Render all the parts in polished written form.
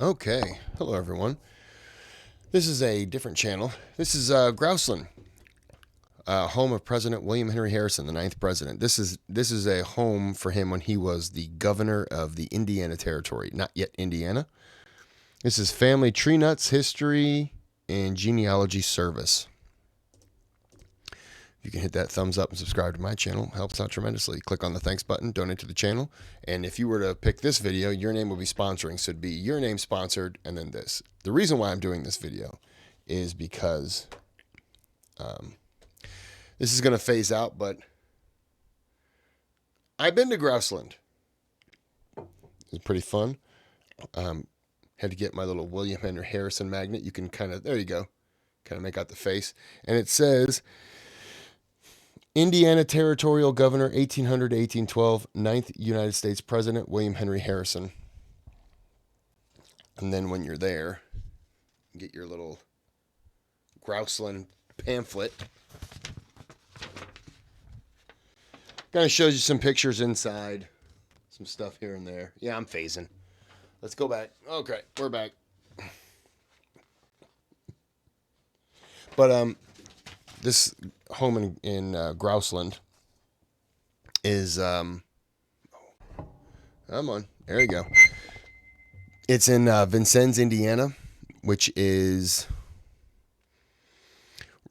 Okay, hello everyone. This is a different channel. This is GROUSELAND, home of President William Henry Harrison, the ninth president. This is a home for him when he was the governor of the Indiana Territory, not yet Indiana. This is family tree nuts, history, and genealogy service. You can hit that thumbs up and subscribe to my channel. Helps out tremendously. Click on the thanks button, donate to the channel. And if you were to pick this video, your name will be sponsoring. So it'd be your name sponsored and then this. The reason why I'm doing this video is because this is going to phase out, but I've been to GROUSELAND. It's pretty fun. Had to get my little William Henry Harrison magnet. You can kind of, there you go, kind of make out the face. And it says, Indiana Territorial Governor, 1800 to 1812, 9th United States President, William Henry Harrison. And then when you're there, get your little GROUSELAND pamphlet. Kind of shows you some pictures inside, some stuff here and there. Yeah, I'm phasing. Let's go back. Okay, we're back. But this home in GROUSELAND is come on, there you go. It's in Vincennes, Indiana, which is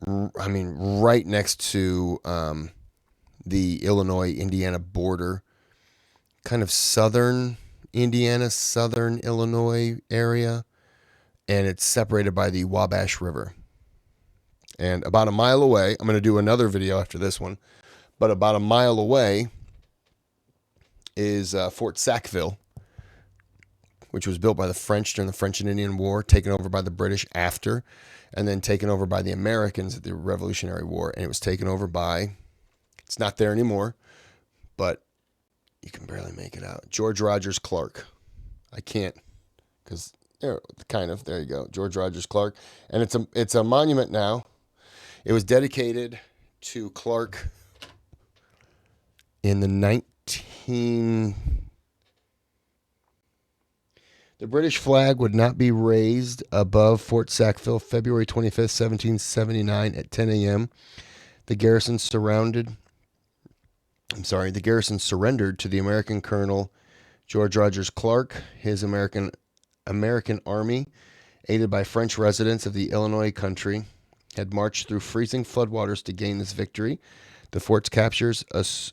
right next to the Illinois-Indiana border, kind of southern Indiana, southern Illinois area, and it's separated by the Wabash River. And about a mile away, I'm going to do another video after this one, but about a mile away is Fort Sackville, which was built by the French during the French and Indian War, taken over by the British after, and then taken over by the Americans at the Revolutionary War. And it was taken over by, it's not there anymore, but you can barely make it out, George Rogers Clark. I can't, because kind of, there you go, George Rogers Clark. And it's a monument now. It was dedicated to Clark in the The British flag would not be raised above Fort Sackville, February 25th, 1779 at 10 a.m. The garrison surrendered to the American Colonel George Rogers Clark. His American army, aided by French residents of the Illinois country, had marched through freezing floodwaters to gain this victory. The fort's captures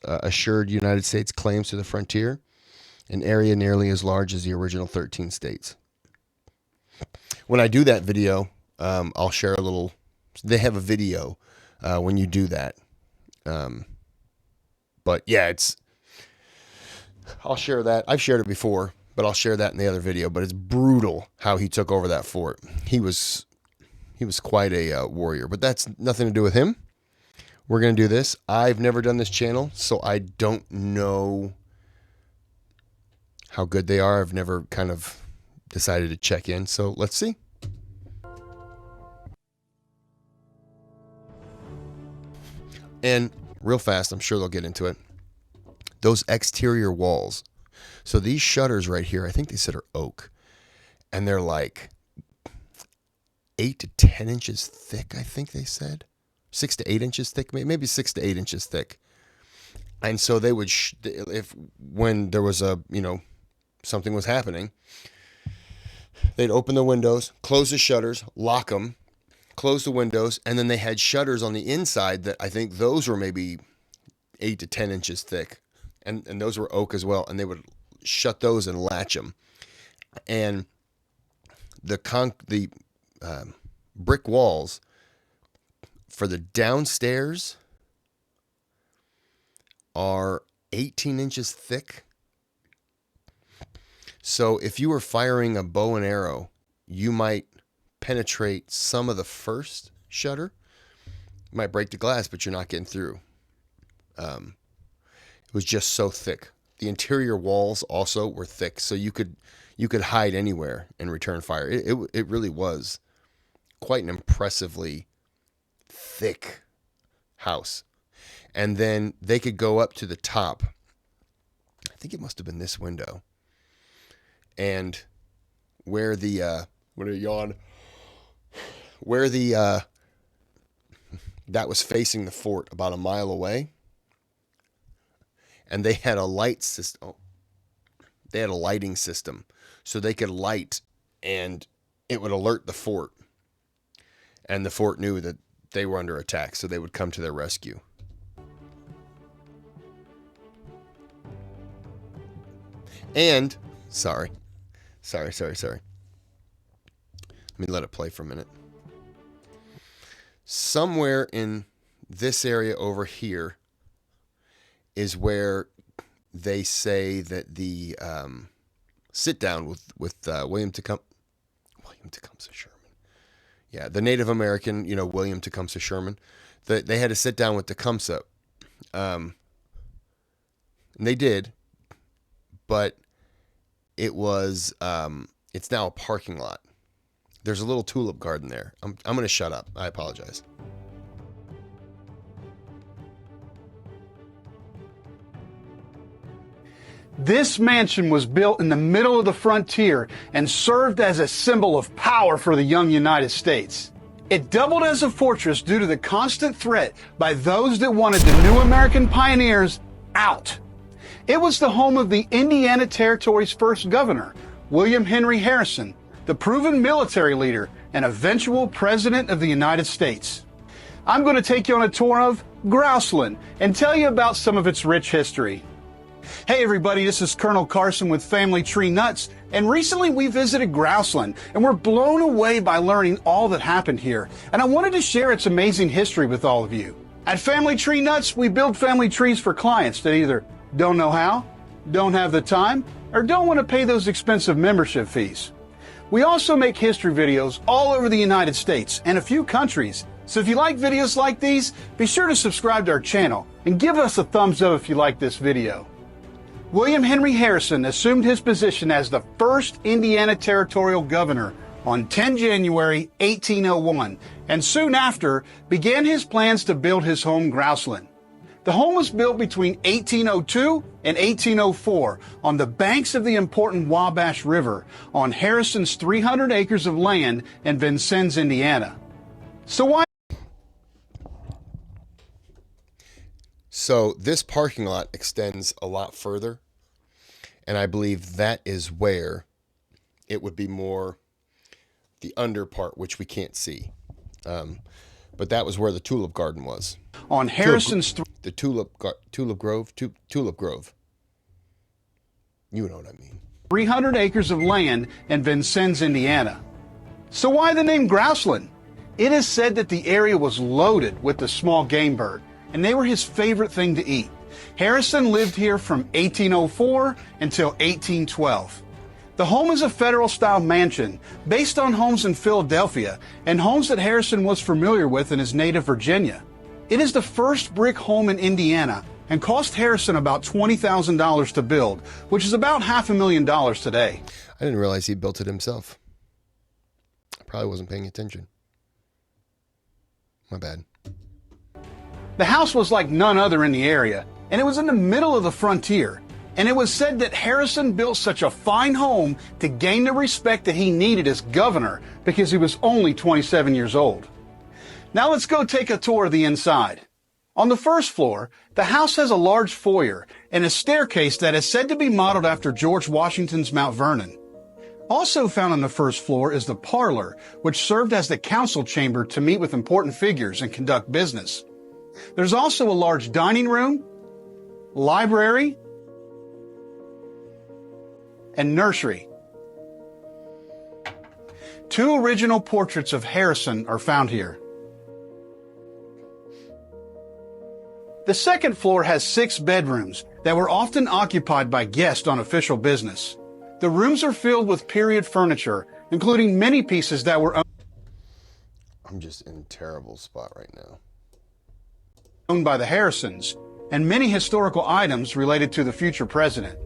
assured United States claims to the frontier, an area nearly as large as the original 13 states. When I do that video, I'll share a little. They have a video when you do that. But yeah, I'll share that. I've shared it before, but I'll share that in the other video. But it's brutal how he took over that fort. He was quite a warrior, but that's nothing to do with him. We're going to do this. I've never done this channel, so I don't know how good they are. I've never kind of decided to check in, so let's see. And real fast, I'm sure they'll get into it. Those exterior walls. So these shutters right here, I think they said are oak, and they're like 8 to 10 inches thick, I think they said. 6 to 8 inches thick, maybe 6 to 8 inches thick. And so they would, when there was something was happening, they'd open the windows, close the shutters, lock them, close the windows, and then they had shutters on the inside that I think those were maybe 8 to 10 inches thick. And those were oak as well. And they would shut those and latch them. And the brick walls for the downstairs are 18 inches thick. So if you were firing a bow and arrow, you might penetrate some of the first shutter. You might break the glass, but you're not getting through. It was just so thick. The interior walls also were thick, so you could hide anywhere and return fire. It really was quite an impressively thick house. And then they could go up to the top. I think it must have been this window. And where the what a yawn, where the that was facing the fort about a mile away, and they had a light system. Oh, they had a lighting system, so they could light, and it would alert the fort, and the fort knew that they were under attack, so they would come to their rescue. And sorry. Let me let it play for a minute. Somewhere in this area over here is where they say that the sit down with William Tecumseh Sherman. Yeah, the Native American, William Tecumseh Sherman. They had to sit down with Tecumseh. And they did, but it was it's now a parking lot. There's a little tulip garden there. I'm going to shut up. I apologize. This mansion was built in the middle of the frontier and served as a symbol of power for the young United States. It doubled as a fortress due to the constant threat by those that wanted the new American pioneers out. It was the home of the Indiana Territory's first governor, William Henry Harrison, the proven military leader and eventual President of the United States. I'm going to take you on a tour of GROUSELAND and tell you about some of its rich history. Hey everybody, this is Colonel Carson with Family Tree Nuts, and recently we visited GROUSELAND and we're blown away by learning all that happened here, and I wanted to share its amazing history with all of you. At Family Tree Nuts, we build family trees for clients that either don't know how, don't have the time, or don't want to pay those expensive membership fees. We also make history videos all over the United States and a few countries, so if you like videos like these, be sure to subscribe to our channel and give us a thumbs up if you like this video. William Henry Harrison assumed his position as the first Indiana Territorial Governor on 10 January 1801, and soon after began his plans to build his home GROUSELAND. The home was built between 1802 and 1804 on the banks of the important Wabash River on Harrison's 300 acres of land in Vincennes, Indiana. So this parking lot extends a lot further, and I believe that is where it would be more the under part, which we can't see. But that was where the tulip garden was. On Harrison's tulip grove. You know what I mean. 300 acres of land in Vincennes, Indiana. So why the name GROUSELAND? It is said that the area was loaded with the small game bird, and they were his favorite thing to eat. Harrison lived here from 1804 until 1812. The home is a federal-style mansion based on homes in Philadelphia and homes that Harrison was familiar with in his native Virginia. It is the first brick home in Indiana and cost Harrison about $20,000 to build, which is about $500,000 today. I didn't realize he built it himself. I probably wasn't paying attention. My bad. The house was like none other in the area, and it was in the middle of the frontier. And it was said that Harrison built such a fine home to gain the respect that he needed as governor because he was only 27 years old. Now let's go take a tour of the inside. On the first floor, the house has a large foyer and a staircase that is said to be modeled after George Washington's Mount Vernon. Also found on the first floor is the parlor, which served as the council chamber to meet with important figures and conduct business. There's also a large dining room, library, and nursery. Two original portraits of Harrison are found here. The second floor has 6 bedrooms that were often occupied by guests on official business. The rooms are filled with period furniture, including many pieces that were I'm just in a terrible spot right now. Owned by the Harrisons, and many historical items related to the future president.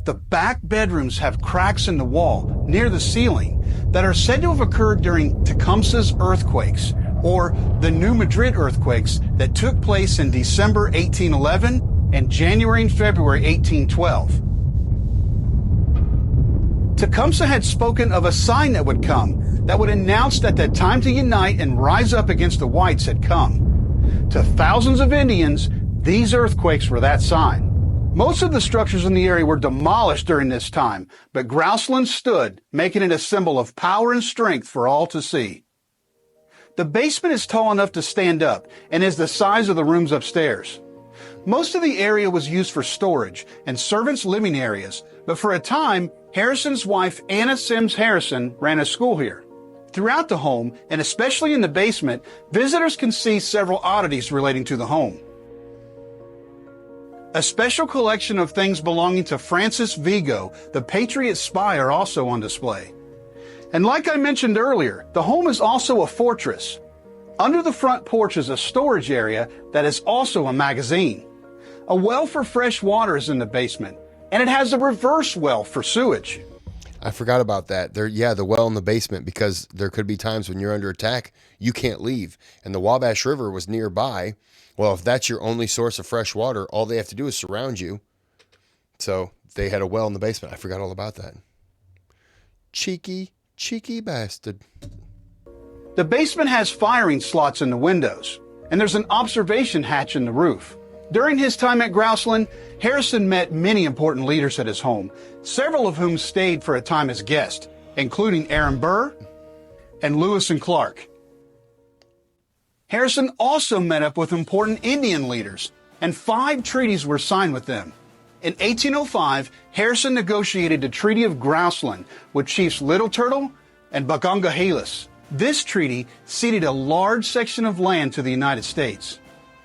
The back bedrooms have cracks in the wall near the ceiling that are said to have occurred during Tecumseh's earthquakes, or the New Madrid earthquakes that took place in December 1811 and January and February 1812. Tecumseh had spoken of a sign that would come, that would announce that the time to unite and rise up against the whites had come. To thousands of Indians, these earthquakes were that sign. Most of the structures in the area were demolished during this time, but GROUSELAND stood, making it a symbol of power and strength for all to see. The basement is tall enough to stand up and is the size of the rooms upstairs. Most of the area was used for storage and servants' living areas, but for a time, Harrison's wife, Anna Sims Harrison, ran a school here. Throughout the home, and especially in the basement, visitors can see several oddities relating to the home. A special collection of things belonging to Francis Vigo, the Patriot spy, are also on display. And like I mentioned earlier, the home is also a fortress. Under the front porch is a storage area that is also a magazine. A well for fresh water is in the basement, and it has a reverse well for sewage. I forgot about that. The well in the basement, because there could be times when you're under attack, you can't leave. And the Wabash River was nearby. Well, if that's your only source of fresh water, all they have to do is surround you. So they had a well in the basement. I forgot all about that. Cheeky bastard. The basement has firing slots in the windows, and there's an observation hatch in the roof. During his time at GROUSELAND, Harrison met many important leaders at his home, several of whom stayed for a time as guests, including Aaron Burr and Lewis and Clark. Harrison also met up with important Indian leaders, and 5 treaties were signed with them. In 1805, Harrison negotiated the Treaty of GROUSELAND with Chiefs Little Turtle and Bagongahelas. This treaty ceded a large section of land to the United States.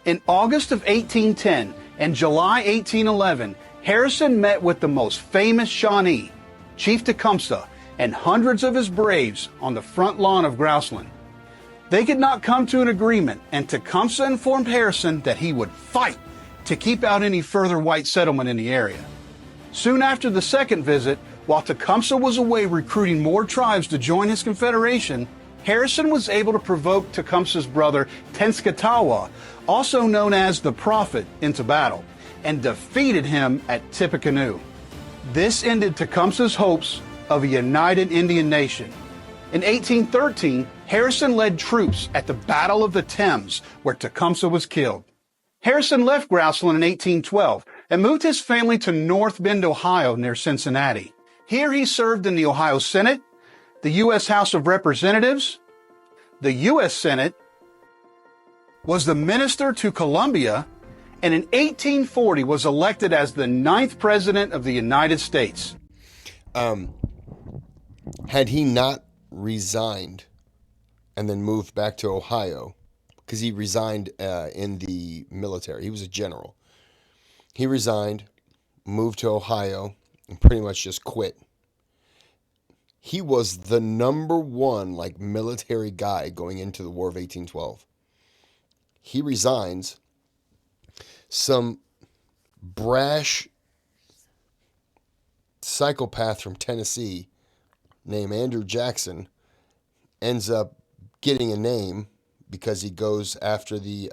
In August of 1810 and July 1811, Harrison met with the most famous Shawnee, Chief Tecumseh, and hundreds of his braves on the front lawn of GROUSELAND. They could not come to an agreement, and Tecumseh informed Harrison that he would fight to keep out any further white settlement in the area. Soon after the second visit, while Tecumseh was away recruiting more tribes to join his confederation, Harrison was able to provoke Tecumseh's brother Tenskwatawa, also known as the Prophet, into battle, and defeated him at Tippecanoe. This ended Tecumseh's hopes of a united Indian nation. In 1813, Harrison led troops at the Battle of the Thames, where Tecumseh was killed. Harrison left GROUSELAND in 1812 and moved his family to North Bend, Ohio, near Cincinnati. Here he served in the Ohio Senate, the U.S. House of Representatives, the U.S. Senate, was the minister to Columbia, and in 1840 was elected as the 9th President of the United States. Had he not resigned and then moved back to Ohio, because he resigned in the military. He was a general. He resigned, moved to Ohio, and pretty much just quit. He was the number one military guy going into the War of 1812. He resigns. Some brash psychopath from Tennessee named Andrew Jackson ends up getting a name because he goes after the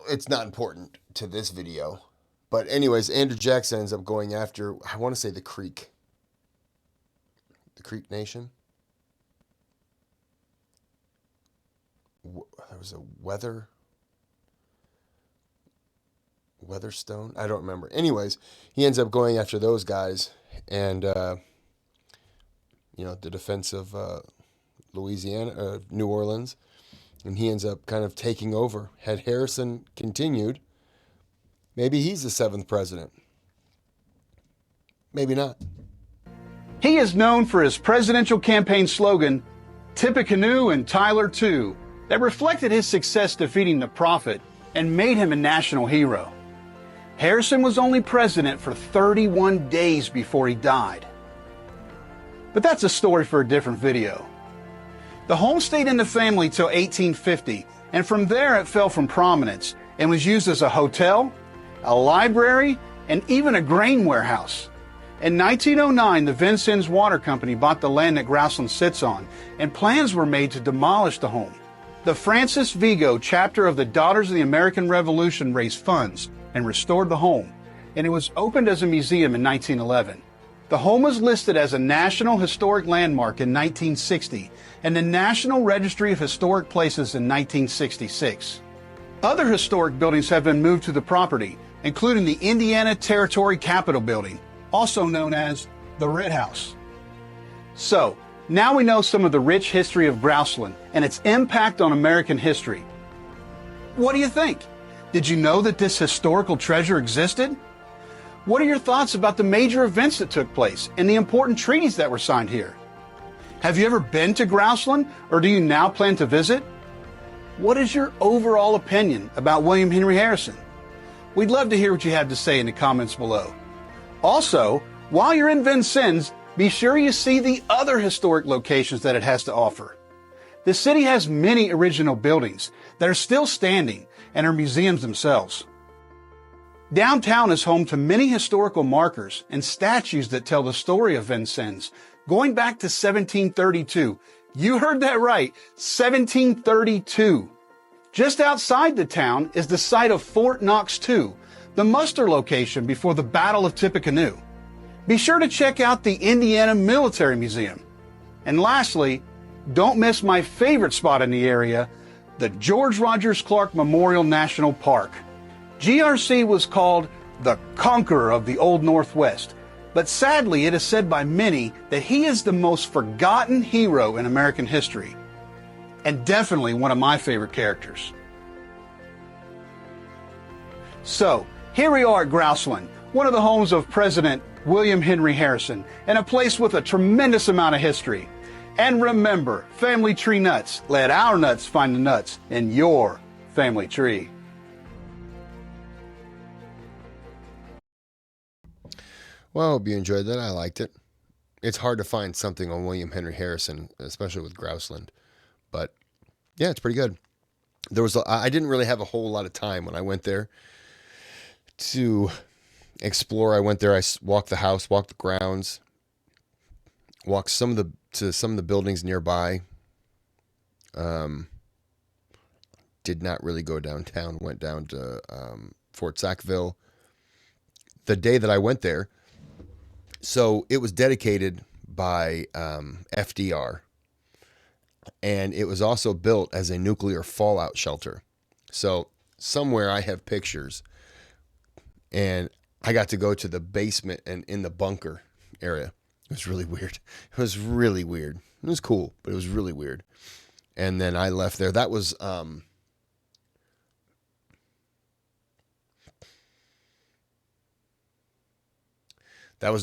it's not important to this video, but anyways, Andrew Jackson ends up going after, I want to say, the Creek Nation. There was a Weatherstone, I don't remember. Anyways, he ends up going after those guys, and the defense of Louisiana, New Orleans, and he ends up kind of taking over. Had Harrison continued, maybe he's the 7th president. Maybe not. He is known for his presidential campaign slogan, Tippecanoe and Tyler too, that reflected his success defeating the Prophet and made him a national hero. Harrison was only president for 31 days before he died. But that's a story for a different video. The home stayed in the family till 1850, and from there it fell from prominence and was used as a hotel, a library, and even a grain warehouse. In 1909, the Vincennes Water Company bought the land that GROUSELAND sits on, and plans were made to demolish the home. The Francis Vigo chapter of the Daughters of the American Revolution raised funds and restored the home, and it was opened as a museum in 1911. The home was listed as a National Historic Landmark in 1960 and the National Registry of Historic Places in 1966. Other historic buildings have been moved to the property, including the Indiana Territory Capitol Building, also known as the Red House. So, now we know some of the rich history of Grouseland and its impact on American history. What do you think? Did you know that this historical treasure existed? What are your thoughts about the major events that took place and the important treaties that were signed here? Have you ever been to Grouseland, or do you now plan to visit? What is your overall opinion about William Henry Harrison? We'd love to hear what you have to say in the comments below. Also, while you're in Vincennes, be sure you see the other historic locations that it has to offer. The city has many original buildings that are still standing and are museums themselves. Downtown is home to many historical markers and statues that tell the story of Vincennes, going back to 1732. You heard that right, 1732. Just outside the town is the site of Fort Knox II, the muster location before the Battle of Tippecanoe. Be sure to check out the Indiana Military Museum. And lastly, don't miss my favorite spot in the area, the George Rogers Clark Memorial National Park. GRC was called the conqueror of the Old Northwest, but sadly it is said by many that he is the most forgotten hero in American history, and definitely one of my favorite characters. So, here we are at Grouseland, one of the homes of President William Henry Harrison, and a place with a tremendous amount of history. And remember, family tree nuts, let our nuts find the nuts in your family tree. Well, I hope you enjoyed that. I liked it. It's hard to find something on William Henry Harrison, especially with Grouseland. But yeah, it's pretty good. I didn't really have a whole lot of time when I went there to explore. I went there, I walked the house, walked the grounds, walked to some of the buildings nearby. Did not really go downtown, went down to Fort Sackville. The day that I went there, so it was dedicated by FDR, and it was also built as a nuclear fallout shelter. So somewhere I have pictures, and I got to go to the basement and in the bunker area. It was really weird. It was really weird. It was cool, but it was really weird. And then I left there. That was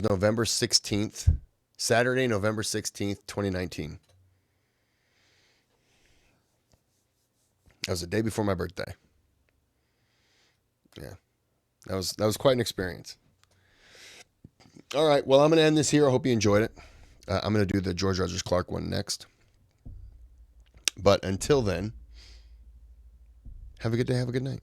November 16th, Saturday, November 16th, 2019. That was the day before my birthday. Yeah. That was quite an experience. All right, well, I'm going to end this here. I hope you enjoyed it. I'm going to do the George Rogers Clark one next. But until then, have a good day, have a good night.